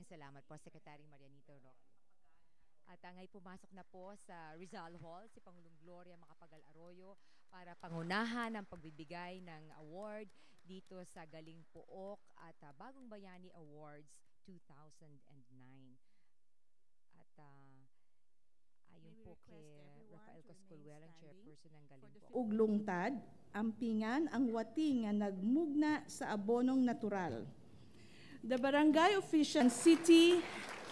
salamat po, Secretary Marianito Roque. At ngay pumasok na po sa Rizal Hall si Pangulong Gloria Macapagal Arroyo para pangunahan ang pagbibigay ng award dito sa Galing Pook at Bagong Bayani Awards 2009. At ayon po kay Rafael Coscolwell, ang chairperson ng Galing Pook. Uglungtad, ampingan ang wati nga nagmugna sa abonong natural. The barangay official city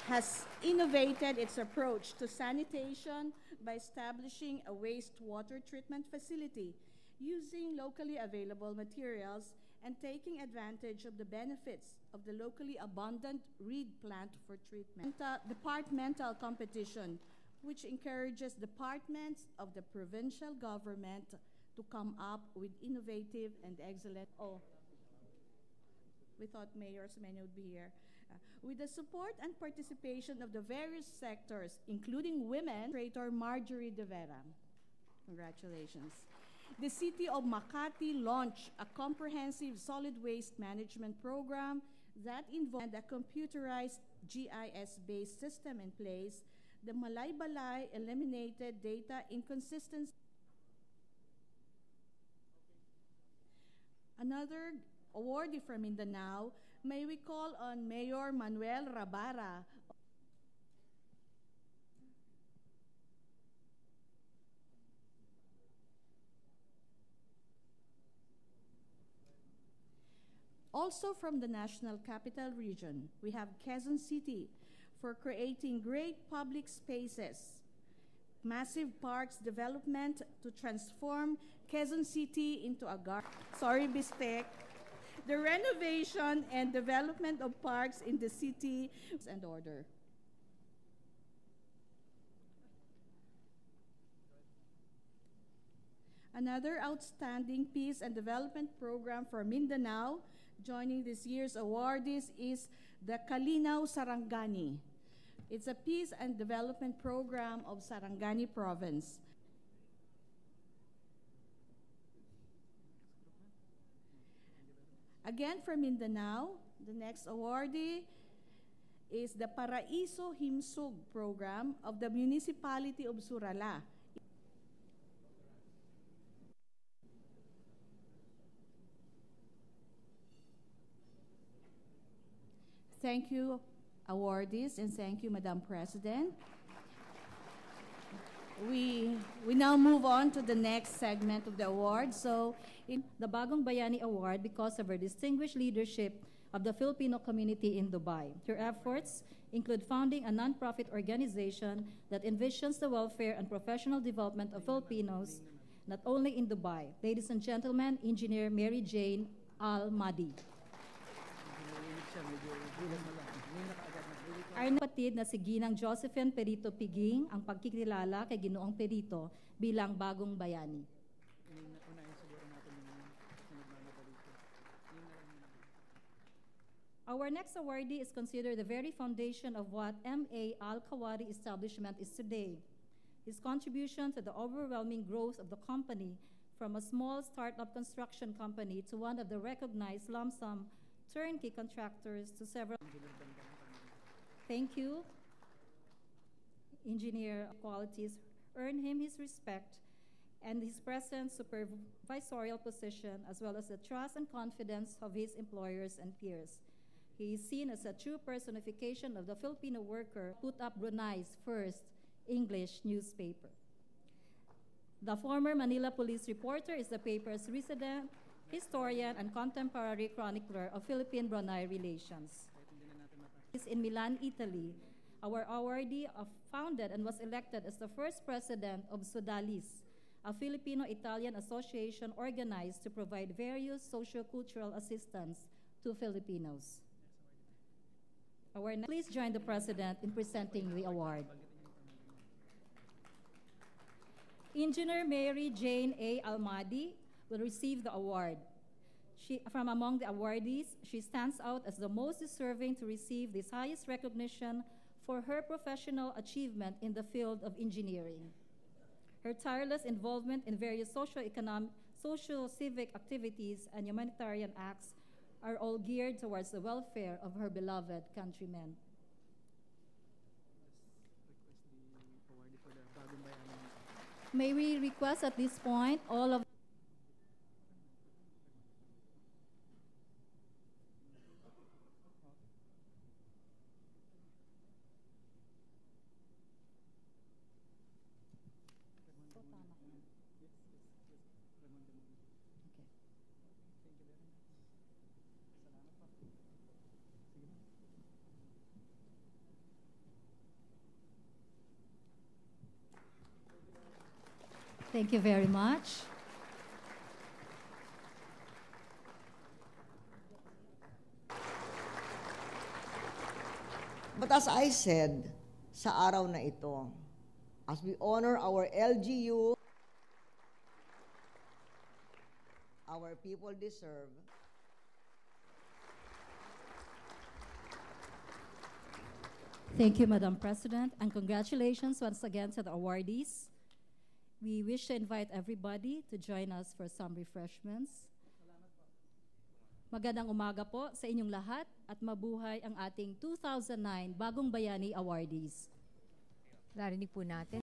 has innovated its approach to sanitation by establishing a wastewater treatment facility using locally available materials and taking advantage of the benefits of the locally abundant reed plant for treatment. Departmental competition, which encourages departments of the provincial government to come up with innovative and excellent. We thought Mayor Semenya would be here. With the support and participation of the various sectors, including women, Creator Marjorie De Vera. Congratulations. The City of Makati launched a comprehensive solid waste management program that involved a computerized GIS-based system in place. The Malaybalay eliminated data inconsistencies. Another awardee from Mindanao, may we call on Mayor Manuel Rabara. Also from the National Capital Region, we have Quezon City for creating great public spaces, massive parks development to transform Quezon City into a garden. Sorry, Bistek. The renovation and development of parks in the city and order. Another outstanding peace and development program for Mindanao joining this year's awardees is the Kalinaw Sarangani. It's a peace and development program of Sarangani Province. Again, from Mindanao, the next awardee is the Paraiso Himsog program of the municipality of Surala. Thank you, awardees, and thank you, Madam President. We now move on to the next segment of the award. So, the Bagong Bayani Award because of her distinguished leadership of the Filipino community in Dubai. Her efforts include founding a non-profit organization that envisions the welfare and professional development of Filipinos, not only in Dubai. Ladies and gentlemen, Engineer Mary Jane Al-Madi. Our kapatid na si Ginang Josephine Perito Piging ang pagkikilala kay Ginoong Perito bilang Bagong Bayani. Our next awardee is considered the very foundation of what M.A. Al-Kawari establishment is today. His contribution to the overwhelming growth of the company from a small startup construction company to one of the recognized lump sum turnkey contractors to several. Thank you. Engineer qualities earn him his respect and his present supervisorial position, as well as the trust and confidence of his employers and peers. He is seen as a true personification of the Filipino worker, put up Brunei's first English newspaper. The former Manila police reporter is the paper's resident historian and contemporary chronicler of Philippine-Brunei relations. In Milan, Italy, our awardee founded and was elected as the first president of Sodalis, a Filipino-Italian association organized to provide various socio-cultural assistance to Filipinos. Please join the president in presenting the award. Engineer Mary Jane A. Almadi will receive the award. From among the awardees, she stands out as the most deserving to receive this highest recognition for her professional achievement in the field of engineering. Her tireless involvement in various social-civic activities and humanitarian acts are all geared towards the welfare of her beloved countrymen. May we request at this point all of Thank you very much. But as I said, sa araw na ito, as we honor our LGU, our people deserve. Thank you, Madam President, and congratulations once again to the awardees. We wish to invite everybody to join us for some refreshments. Magandang umaga po sa inyong lahat at mabuhay ang ating 2009 Bagong Bayani Awardees. Narinig po natin